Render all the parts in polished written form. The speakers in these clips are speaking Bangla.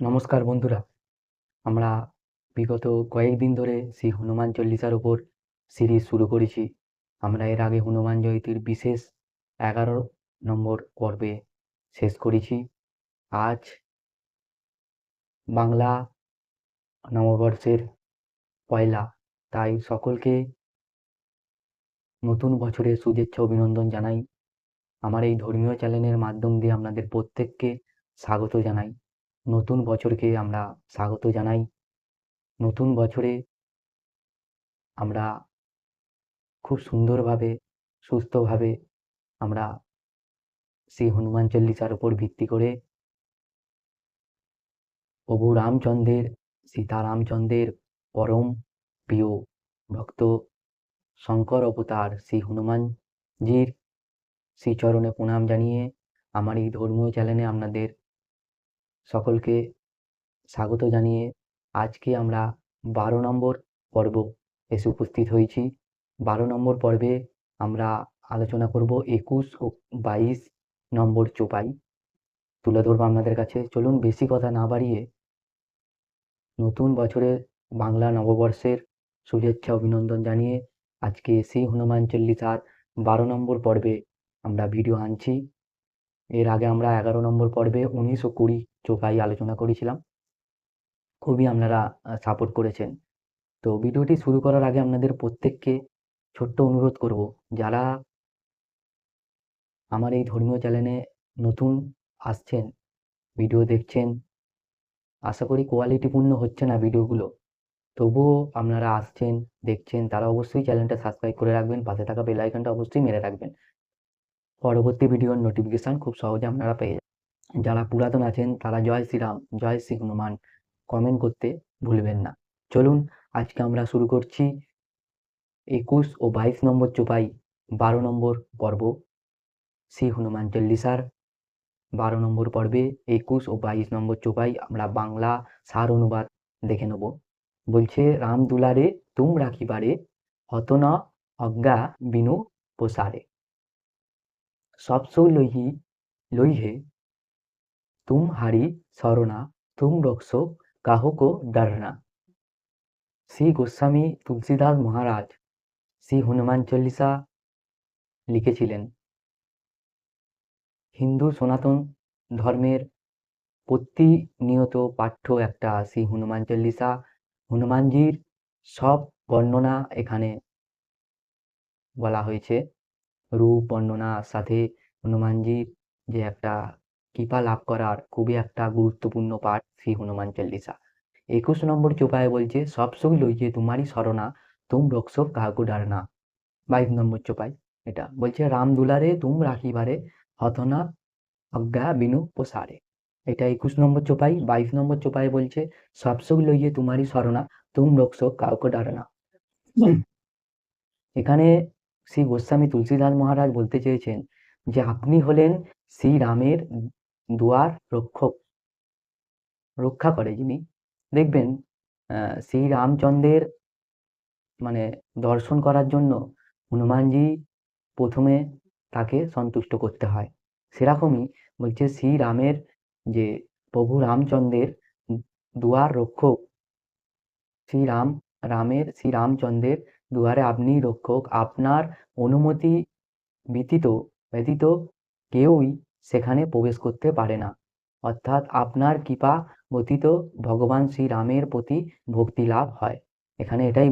নমস্কার বন্ধুরা, আমরা বিগত কয়েকদিন ধরে শ্রী হনুমান চল্লিশার ওপর সিরিজ শুরু করেছি। আমরা এর আগে হনুমান জয়ন্তীর বিশেষ 11 নম্বর পর্বে শেষ করেছি। আজ বাংলা নববর্ষের পয়লা, তাই সকলকে নতুন বছরের শুভেচ্ছা অভিনন্দন জানাই। আমার এই ধর্মীয় চ্যানেলের মাধ্যম দিয়ে আপনাদের প্রত্যেককে স্বাগত জানাই। নতুন বছরকে আমরা স্বাগত জানাই। নতুন বছরে আমরা খুব সুন্দরভাবে, সুস্থভাবে আমরা শ্রী হনুমান চল্লিশার উপর ভিত্তি করে প্রভু রামচন্দ্রের, সীতারামচন্দ্রের পরম প্রিয় ভক্ত শঙ্কর অবতার শ্রী হনুমানজির শ্রীচরণে প্রণাম জানিয়ে আমার এই ধর্মীয় চ্যানেলে আপনাদের সকলকে স্বাগত জানিয়ে আজকে আমরা 12 নম্বর পর্ব এসে উপস্থিত হয়েছি। 12 নম্বর পর্বে আমরা আলোচনা করব 21 ও 22 নম্বর চোপাই তুলে ধরবো আপনাদের কাছে। চলুন বেশি কথা না বাড়িয়ে নতুন বছরের বাংলা নববর্ষের শুভেচ্ছা অভিনন্দন জানিয়ে আজকে শ্রী হনুমান চল্লিশার 12 নম্বর পর্বে আমরা ভিডিও আনছি। এর আগে আমরা 11 নম্বর পর্বে 19 ও 20 চোপাই আলোচনা করেছিলাম। খুবই আপনারা সাপোর্ট করেছেন। তো ভিডিওটি শুরু করার আগে আপনাদের প্রত্যেককে ছোট্ট অনুরোধ করব, যারা আমার এই ধর্মীয় চ্যানেলে নতুন আসছেন, ভিডিও দেখছেন, আশা করি কোয়ালিটিপূর্ণ হচ্ছে না ভিডিওগুলো, তবুও আপনারা আসছেন, দেখছেন, তারা অবশ্যই চ্যানেলটা সাবস্ক্রাইব করে রাখবেন, পাশে থাকা বেল আইকনটা অবশ্যই মেরে রাখবেন। পরবর্তী ভিডিওর নোটিফিকেশান খুব সহজে আপনারা পেয়ে যাবেন। যারা পুরাতন আছেন তারা জয় শ্রীরাম, জয় শ্রী হনুমান কমেন্ট করতে ভুলবেন না। চলুন আজকে আমরা শুরু করছি 21 ও 22 নম্বর চোপাই 12 নম্বর পর্ব শ্রী হনুমান চল্লিশার 12 নম্বর পর্বে 21 ও 22 নম্বর চোপাই আমরা বাংলা সার অনুবাদ দেখে নেব। বলছে, রাম দুলারে তুম রাখিবারে হত না অজ্ঞা বিনু প্রসারে, সব সৌ লইহে তুম হারি শরণা তুম রক্ষো কাহকো ডরনা। শ্রী গোস্বামী তুলসীদাস মহারাজ শ্রী হনুমান চল্লিশা লিখেছিলেন। হিন্দু সনাতন ধর্মের প্রতিনিয়ত পাঠ্য একটা শ্রী হনুমান চল্লিশা। হনুমানজির সব বর্ণনা এখানে বলা হয়েছে। রূপ বর্ণনার সাথে হনুমানজির যে একটা কৃপা লাভ করার খুবই একটা গুরুত্বপূর্ণ পাঠ শ্রী হনুমান চল্লিশা। 21 নম্বর চোপায় বলছে, সব সুখ লইয়ে তোমারই শরণা তুম রক্ষো কাহকো ডরনা। 22 নম্বর চোপাই এটা বলছে, রাম দুলারে তুম রাখিবারে হতনা অজ্ঞা বিনু প্রসারে। এটা 21 নম্বর চোপাই। 22 নম্বর চোপায় বলছে, সব সুখ লইয়ে তোমারই শরণা তুম রক্ষো কাহকো ডরনা। এখানে শ্রী গোস্বামী তুলসীদাস মহারাজ বলতে চেয়েছেন যে আপনি হলেন শ্রীরামের দুয়ার রক্ষক, রক্ষা করে যিনি। দেখবেন শ্রী রামচন্দ্রের মানে দর্শন করার জন্য হনুমানজি প্রথমে তাকে সন্তুষ্ট করতে হয়। সেরকমই বলছে শ্রীরামের যে প্রভু রামচন্দ্রের দুয়ার রক্ষক শ্রী রামচন্দ্রের দুয়ারে আপনি রক্ষক, আপনার অনুমতি ব্যতীত কেউই সেখানে প্রবেশ করতে পারে না। অর্থাৎ আপনার কৃপা ব্যতীত ভগবান শ্রীরামের প্রতি ভক্তি লাভ হয়। এখানে এটাই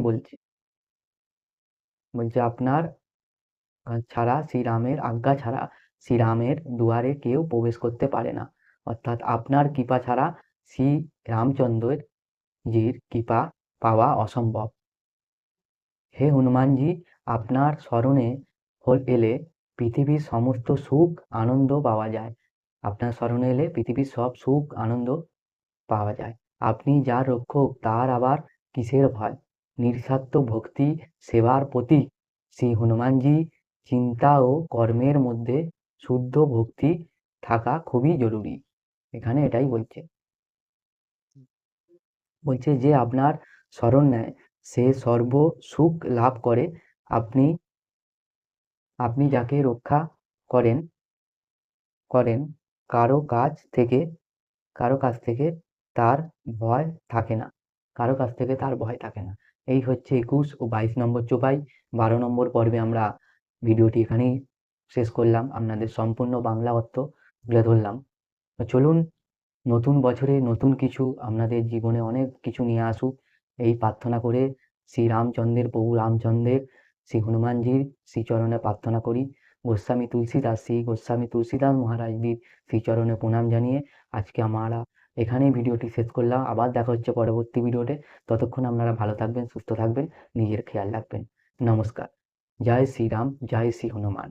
বলছে আপনার ছাড়া শ্রীরামের আজ্ঞা ছাড়া শ্রীরামের দুয়ারে কেউ প্রবেশ করতে পারে না। অর্থাৎ আপনার কৃপা ছাড়া শ্রী রামচন্দ্রের জির কৃপা পাওয়া অসম্ভব। হে হনুমানজি, আপনার শরণে এলে পৃথিবীর সমস্ত সুখ আনন্দ পাওয়া যায়। আপনার শরণে এলে পৃথিবীর সব সুখ আনন্দ পাওয়া যায়। আপনি যার রক্ষক তার আবার কিসের ভয়? নিঃস্বার্থ ভক্তি সেবার প্রতীক শ্রী হনুমানজি চিন্তা ও কর্মের মধ্যে শুদ্ধ ভক্তি থাকা খুবই জরুরি। এখানে এটাই বলছে যে আপনার শরণ নেয় সে সর্ব সুখ লাভ করে। আপনি যাকে রক্ষা করেন কারো কাছ থেকে তার ভয় থাকে না, কারো কাছ থেকে তার ভয় থাকে না। এই হচ্ছে 21 ও 22 নম্বর চোপাই। 12 নম্বর পর্বে আমরা ভিডিওটি এখানেই শেষ করলাম, আপনাদের সম্পূর্ণ বাংলা অর্থ তুলে ধরলাম। তো চলুন, নতুন বছরে নতুন কিছু আপনাদের জীবনে অনেক কিছু নিয়ে আসুক, এই প্রার্থনা করে শ্রী রামচন্দ্রের, প্রভু রামচন্দ্রের, শ্রী হনুমানজির শ্রীচরণে প্রার্থনা করি। শ্রী গোস্বামী তুলসীদাস মহারাজজির শ্রীচরণে প্রণাম জানিয়ে আজকে আমরা এখানেই ভিডিওটি শেষ করলাম। আবার দেখা হচ্ছে পরবর্তী ভিডিওতে। ততক্ষণ আপনারা ভালো থাকবেন, সুস্থ থাকবেন, নিজের খেয়াল রাখবেন। নমস্কার। জয় শ্রীরাম, জয় শ্রী হনুমান।